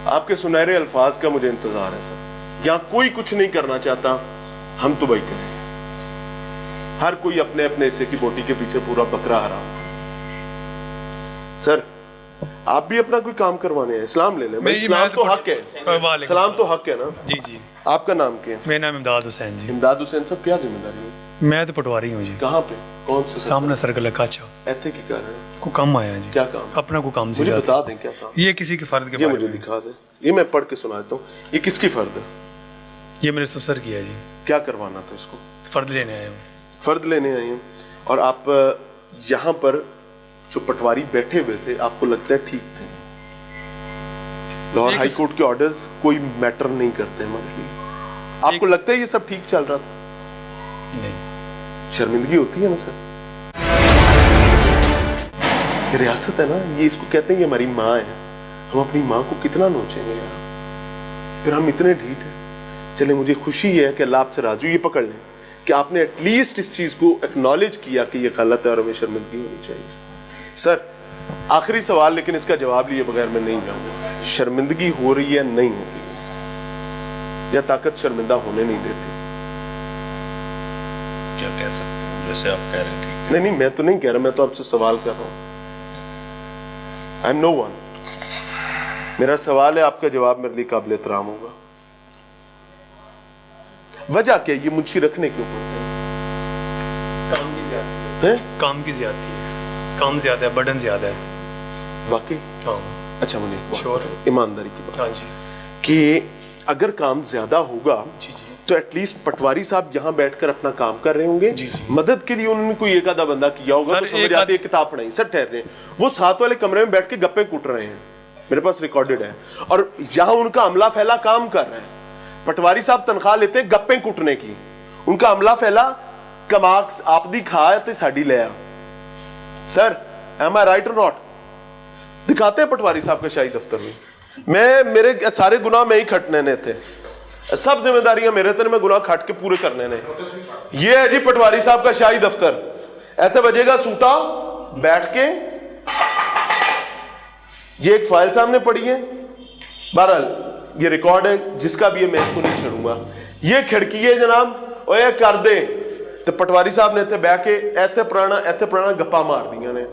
आपके सुनहरे अल्फाज का मुझे इंतजार है सर। यहां कोई कुछ नहीं करना चाहता, हम तो भाई करें। हर कोई अपने अपने हिस्से की बोटी के पीछे पूरा बकरा हराम। सर आप भी अपना कोई काम करवाने हैं, इस्लाम ले लें। इस्लाम तो हक है, सलाम तो हक है ना? जी जी। आपका नाम क्या है? मेरा नाम इमदाद हुसैन जी। इमदाद हुसैन साहब, क्या जिम्मेदारी है? मैं तो पटवारी हूँ जी। कहाँ पे? कौन से? सामने सर्कल काचा। ऐसे की कर रहे हैं? को काम आया जी। क्या काम? अपना को काम मुझे बता दें क्या काम? ये किसी के फर्द के ये बारे मुझे में। दिखा दें, ये मैं पढ़ के सुनाता हूँ। ये किसकी फर्द है? ये मैंने ससुर किया जी। क्या करवाना था इसको? फर्द लेने आया हूँ। फर्द लेने आए हैं। और आप यहाँ पर जो पटवारी बैठे हुए थे, आपको लगता है ठीक थे? लाहौर हाई कोर्ट के ऑर्डर्स कोई मैटर नहीं करते हमारे लिए। आपको लगता है ये सब ठीक चल रहा था? नहीं। शर्मिंदगी होती है ना सर? ये रियासत है ना, ये इसको कहते हैं ये हमारी माँ है। हम अपनी माँ को कितना नोचेंगे यार, फिर हम इतने ढीठ हैं। चले मुझे खुशी है कि अल्लाह आपसे राजू ये पकड़ लें कि आपने एटलीस्ट इस चीज को एक्नॉलेज किया कि ये गलत है और हमें शर्मिंदगी होनी चाहिए। सर आखिरी सवाल, लेकिन इसका जवाब लिए बगैर मैं नहीं जाऊंगा। शर्मिंदगी हो रही है, नहीं हो रही है, या ताकत शर्मिंदा होने नहीं देती? क्या कह सकते हैं, जैसे आप कह रहे हैं ठीक है। नहीं नहीं, मैं तो नहीं कह रहा, मैं तो आपसे सवाल कर रहा हूं। I am no one. मेरा सवाल है, आपका जवाब मेरे लिए काबिल एहतराम होगा। वजह क्या, ये मुंशी रखने क्यों पड़ते हैं? काम की ज्यादा है। काम की ज्यादा है, काम ज्यादा है, बर्डन ज्यादा है। वाकई? हाँ। अच्छा मुझे श्योर, ईमानदारी की बात। हाँ जी। कि अगर काम ज्यादा होगा जी जी, तो एटलीस्ट पटवारी साहब यहाँ बैठकर अपना काम कर रहे होंगे। जी जी। मदद के लिए उन्होंने कोई एक आधा बंदा किया होगा तो समझ आती है किताब पढ़ाई। सर ठहर रहे हैं, वो साथ वाले कमरे में बैठ के गप्पे कूट रहे हैं, मेरे पास रिकॉर्डेड है। और यहाँ उनका अमला फैला काम कर रहा है। पटवारी साहब तनख्वाह लेते हैं गप्पे कूटने की, उनका अमला फैला कमाक्स आप दी खा ते साड़ी ले आ। सर एम आई राइट और नॉट? दिखाते हैं पटवारी साहब के शाही दफ्तर में। मैं मेरे सारे गुनाह में ही खटने ने थे, सब जिम्मेदारियां मेरे थे, मैं गुनाह खट के पूरे करने ने। ये है जी पटवारी साहब का शाही दफ्तर। ऐसे बजेगा सूटा बैठ के, ये एक फाइल सामने पड़ी है, बहरहाल ये रिकॉर्ड है, जिसका भी है मैं इसको नहीं छेड़ूंगा। ये खिड़की है जनाब, ओए कर दे, ਤੇ ਪਟਵਾਰੀ ਸਾਹਿਬ ਨੇ ਇੱਥੇ ਬਹਿ ਕੇ ਇੱਥੇ ਪੁਰਾਣਾ ਗੱਪਾਂ ਮਾਰਦੀਆਂ ਨੇ।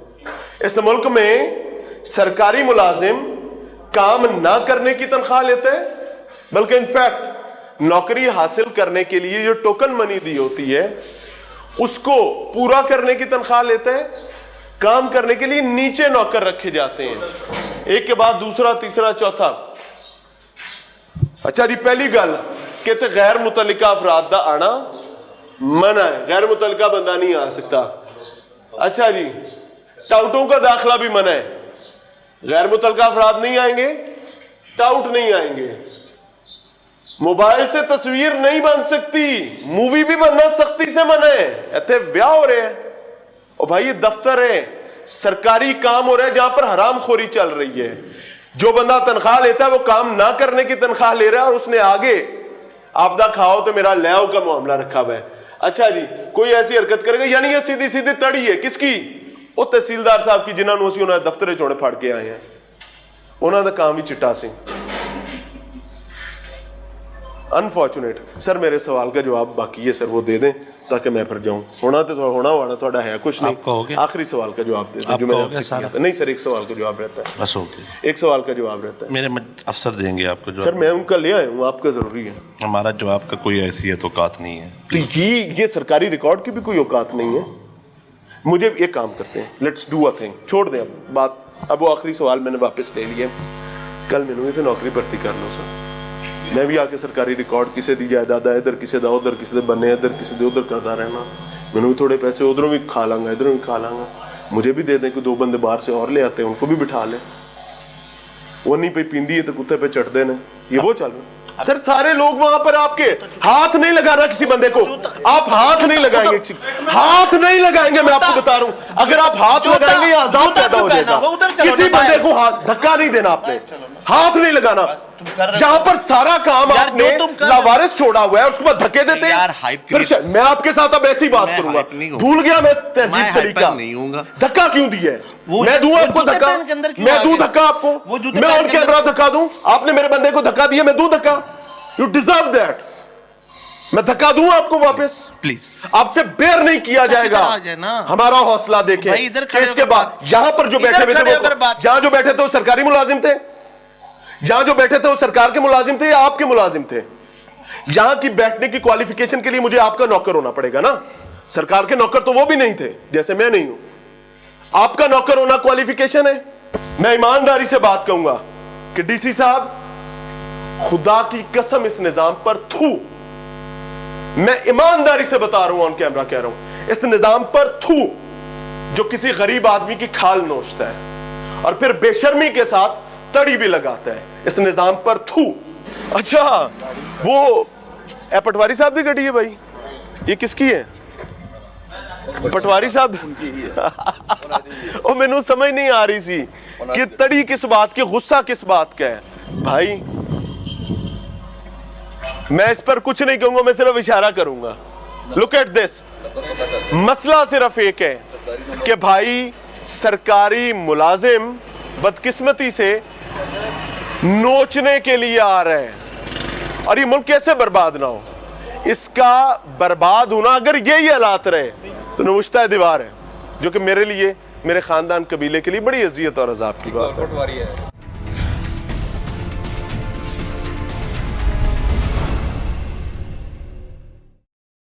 इस मुल्क में सरकारी मुलाजिम काम ना करने की तनख्वाह लेते हैं, बल्कि इनफैक्ट नौकरी हासिल करने के लिए जो टोकन मनी दी होती है उसको पूरा करने की तनख्वाह लेते हैं। काम करने के लिए नीचे नौकर रखे जाते हैं, एक के बाद दूसरा, तीसरा, चौथा। अच्छा जी, पहली गल कहते गैर मुतल्लिका अफराद दा आना मना है, गैर मुतल्लिका बंदा नहीं आ सकता। अच्छा जी, टाउटों का दाखिला भी मना है, गैर मुतल्लिका अफराद नहीं आएंगे, टाउट नहीं आएंगे। मोबाइल से तस्वीर नहीं बन सकती, मूवी भी बनना सख्ती से मना है। इतने ब्याह हो रहे हैं और भाई ये दफ्तर है, सरकारी काम हो रहा है जहां पर हराम खोरी चल रही है। जो बंदा तनख्वाह लेता है वो काम ना करने की तनख्वाह ले रहा है और उसने आगे आपदा खाओ तो मेरा ले आओ का मामला रखा हुआ है। अच्छा जी, कोई ऐसी हरकत करेगा, यानी ये सीधी सीधी तड़ी है किसकी? ਉਹ ਤਹਿਸੀਲਦਾਰ ਸਾਹਿਬ ਕੀ, ਜਿਨ੍ਹਾਂ ਨੂੰ ਅਸੀਂ ਉਹਨਾਂ ਦੇ ਦਫ਼ਤਰ ਚੋਂ ਫੜ ਕੇ ਆਏ ਹਾਂ, ਉਹਨਾਂ ਦਾ ਕੰਮ ਵੀ ਚਿੱਟਾ ਸੀ। अनफॉर्चुनेट सर, मेरे सवाल का जवाब बाकी है सर, वो दे दें ताकि मैं फिर जाऊं। होना थोड़ा है कुछ नहीं, आखिरी सवाल का जवाब दे दें जो मैंने आपसे किया था। नहीं सर, एक सवाल का जवाब रहता है, बस हो गया, एक सवाल का जवाब रहता है। मेरे अफसर देंगे आपको जवाब। सर मैं उनका ले आया हूँ, आपका जरूरी है। हमारा जवाब का कोई हैसियत औकात नहीं है। तो ये सरकारी रिकॉर्ड की भी कोई औकात नहीं है। मुझे एक काम करते हैं, लेट्स डू अ थिंग, छोड़ दें अब बात। अब वो आखिरी सवाल मैंने वापस ले लिया। कल मैंने तो नौकरी भर्ती कर लो सर, मैं भी आके सरकारी रिकॉर्ड किसे दी जायदाद है, इधर किसे दा, उधर किसे बने, इधर किसे दे, उधर करता रहना। मैंने भी थोड़े पैसे उधरों भी खा लांगा, इधरों भी खा लांगा। मुझे भी दे दें कि 2 बंदे बाहर से और ले आते हैं, उनको भी बिठा लें। वो नहीं पे पींदी है तो कुत्ते पे चढ़ते हैं, ये वो चल रहा। सर सारे लोग वहां पर आपके हाथ नहीं लगाना किसी बंदे को, आप हाथ नहीं लगाएंगे, हाथ नहीं लगाएंगे, मैं आपको बता रहा हूं। अगर आप हाथ लगाएंगे या अजाब पैदा हो जाएगा। किसी बंदे को हाथ धक्का नहीं देना, आपने हाथ नहीं लगाना। जहां पर सारा काम आपने लावारिस छोड़ा हुआ है उसके बाद धक्के देते हैं। मैं आपके साथ अब ऐसी बात करूंगा, भूल गया मैं तहजीब सलीका, धक्का क्यों दिया है? मैं दूं आपको धक्का, मैं दूं धक्का आपको, मैं ऑन कैमरा धक्का दूं? आपने मेरे बंदे को धक्का दिया, मैं दूं धक्का? You deserve that. मैं धक्का दूं आपको वापस? प्लीज, आपसे बेयर नहीं किया जाएगा। हमारा हौसला देखें। इसके बाद यहां पर जो बैठे थे, जहां जो बैठे थे वो सरकारी मुलाजिम थे, जहां जो बैठे थे वो सरकार के मुलाजिम थे या आपके मुलाजिम थे? यहां की बैठने की क्वालिफिकेशन के लिए मुझे आपका नौकर होना पड़ेगा ना। सरकार के नौकर तो वो भी नहीं थे, जैसे मैं नहीं हूं। आपका नौकर होना क्वालिफिकेशन है। मैं ईमानदारी से बात कहूंगा कि डीसी साहब, खुदा की कसम इस निजाम पर थू, मैं ईमानदारी से बता रहा हूं, ऑन कैमरा कह रहा हूं, इस निजाम पर थू जो किसी गरीब आदमी की खाल नोचता है और फिर बेशर्मी के साथ तड़ी भी लगाता है, इस निजाम पर थू। अच्छा, वो पटवारी साहब की गड्डी है भाई, ये किसकी है? पटवारी साहब ओ मैनू समझ नहीं आ रही सी कि तड़ी किस बात की, गुस्सा किस बात का है। भाई मैं इस पर कुछ नहीं कहूंगा, मैं सिर्फ इशारा करूंगा। लुक एट दिस, मसला सिर्फ एक है कि भाई सरकारी मुलाजिम बदकिस्मती से नोचने के लिए आ रहे हैं और ये मुल्क कैसे बर्बाद ना हो। इसका बर्बाद होना अगर यही हालात रहे तो नवुश्ता दीवार है, जो कि मेरे लिए, मेरे खानदान कबीले के लिए बड़ी अजियत और अजाब की बात है।